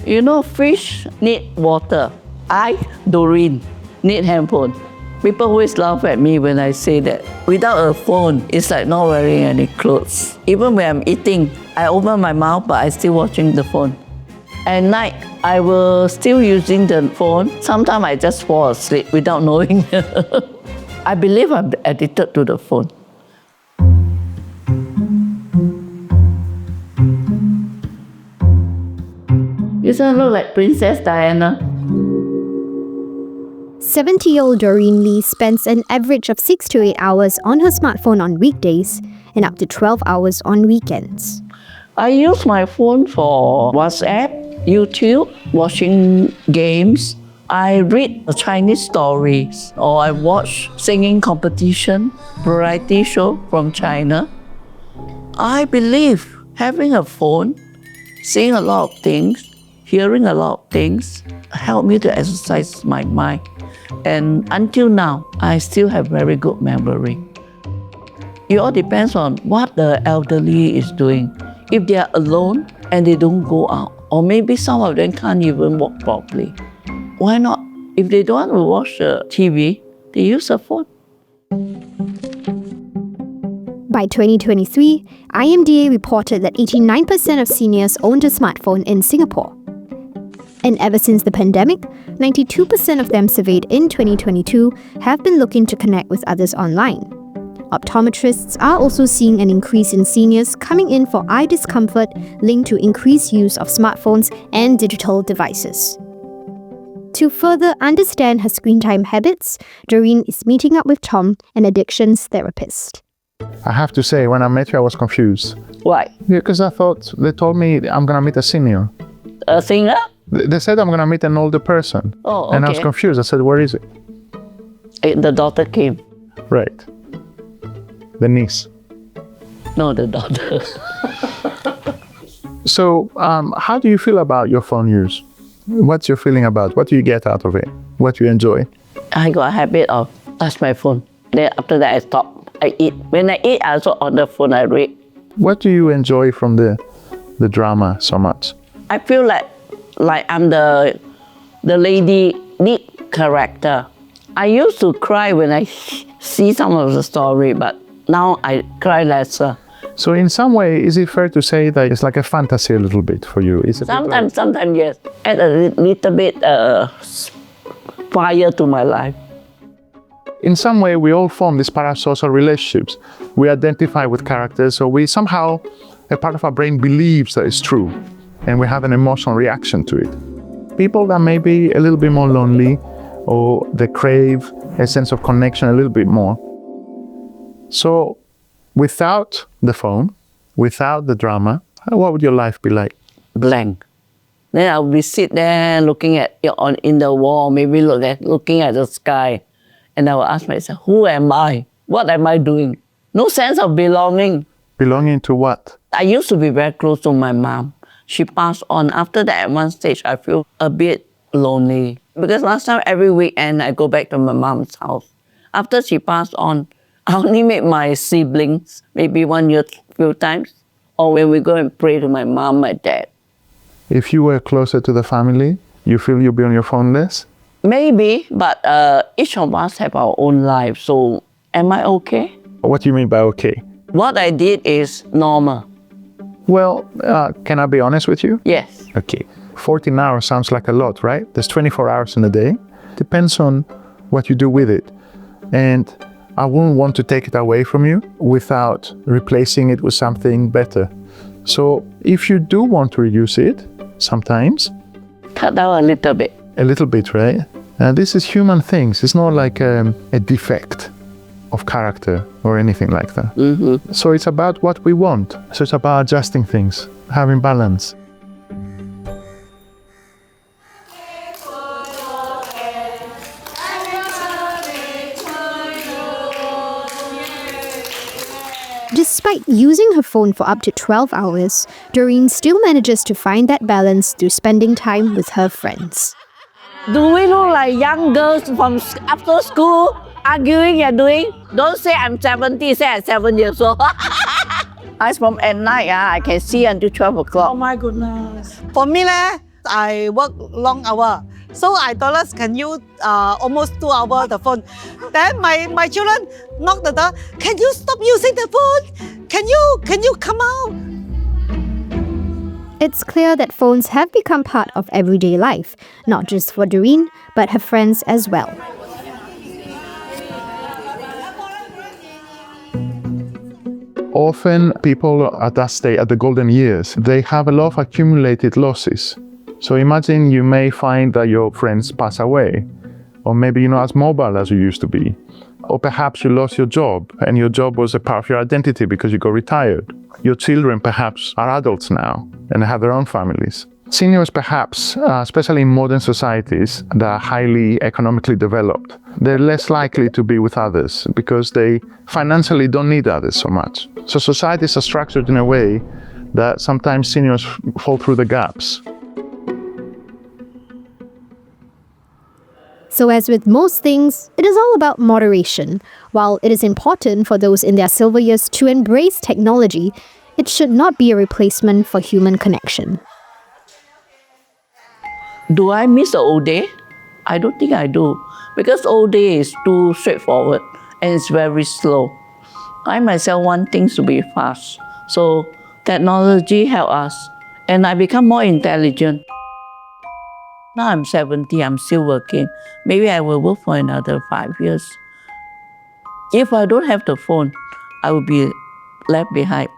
You know, fish need water. Doreen, need handphone. People always laugh at me when I say that. Without a phone, it's like not wearing any clothes. Even when I'm eating, I open my mouth, but I still watching the phone. At night, I will still using the phone. Sometimes I just fall asleep without knowing. I believe I'm addicted to the phone. You don't look like Princess Diana. 70-year-old Doreen Lee spends an average of 6 to 8 hours on her smartphone on weekdays and up to 12 hours on weekends. I use my phone for WhatsApp, YouTube, watching games. I read Chinese stories or I watch singing competition, variety show from China. I believe having a phone, seeing a lot of things, hearing a lot of things, help me to exercise my mind. And until now, I still have very good memory. It all depends on what the elderly is doing. If they are alone and they don't go out, or maybe some of them can't even walk properly, why not? If they don't want to watch the TV, they use a phone. By 2023, IMDA reported that 89% of seniors owned a smartphone in Singapore. And ever since the pandemic, 92% of them surveyed in 2022 have been looking to connect with others online. Optometrists are also seeing an increase in seniors coming in for eye discomfort linked to increased use of smartphones and digital devices. To further understand her screen time habits, Doreen is meeting up with Tom, an addictions therapist. I have to say, when I met you, I was confused. Why? Because I thought, they told me I'm going to meet a senior. A singer? They said I'm going to meet an older person. Oh, okay. And I was confused. I said, where is it? The daughter came. Right. The niece. No, the daughter. So, how do you feel about your phone use? What's your feeling about? What do you get out of it? What do you enjoy? I got a habit of touch my phone. Then after that, I stop. I eat. When I eat, I also on the phone, I read. What do you enjoy from the drama so much? I feel like I'm the lady lead character. I used to cry when I see some of the story, but now I cry lesser. So in some way, is it fair to say that it's like a fantasy a little bit for you? Sometimes yes. Add a little bit fire to my life. In some way, we all form these parasocial relationships. We identify with characters, so we somehow, a part of our brain believes that it's true, and we have an emotional reaction to it. People that may be a little bit more lonely, or they crave a sense of connection a little bit more. So, without the phone, without the drama, what would your life be like? Blank. Then I'll be sit there looking at in the wall, maybe looking at the sky, and I will ask myself, who am I? What am I doing? No sense of belonging. Belonging to what? I used to be very close to my mom. She passed on. After that, at one stage, I feel a bit lonely. Because last time, every weekend, I go back to my mom's house. After she passed on, I only meet my siblings, maybe 1 year, few times. Or when we go and pray to my mom, my dad. If you were closer to the family, you feel you'll be on your phone less? Maybe, but each of us have our own life. So, am I okay? What do you mean by okay? What I did is normal. Well, can I be honest with you? Yes. Okay. 14 hours sounds like a lot, right? There's 24 hours in a day. Depends on what you do with it. And I wouldn't want to take it away from you without replacing it with something better. So if you do want to reduce it, sometimes. Cut down a little bit. A little bit, right? This is human things. It's not like a defect of character or anything like that. Mm-hmm. So it's about what we want. So it's about adjusting things, having balance. Despite using her phone for up to 12 hours, Doreen still manages to find that balance through spending time with her friends. Do we look like young girls from after school arguing and doing? Don't say I'm 70, say I'm 7 years old. I from at night, I can see until 12 o'clock. Oh my goodness. For me, I work long hour. So I told us, can you almost 2 hours the phone? Then my children knock the door. Can you stop using the phone? Can you come out? It's clear that phones have become part of everyday life, not just for Doreen, but her friends as well. Often people at that stage, at the golden years, they have a lot of accumulated losses. So imagine you may find that your friends pass away, or maybe you're not as mobile as you used to be. Or perhaps you lost your job, and your job was a part of your identity because you got retired. Your children perhaps are adults now and have their own families. Seniors perhaps, especially in modern societies that are highly economically developed, they're less likely to be with others because they financially don't need others so much. So societies are structured in a way that sometimes seniors fall through the gaps. So as with most things, it is all about moderation. While it is important for those in their silver years to embrace technology, it should not be a replacement for human connection. Do I miss the old day? I don't think I do, because old day is too straightforward and it's very slow. I myself want things to be fast, so technology helps us, and I become more intelligent. Now I'm 70, I'm still working. Maybe I will work for another 5 years. If I don't have the phone, I will be left behind.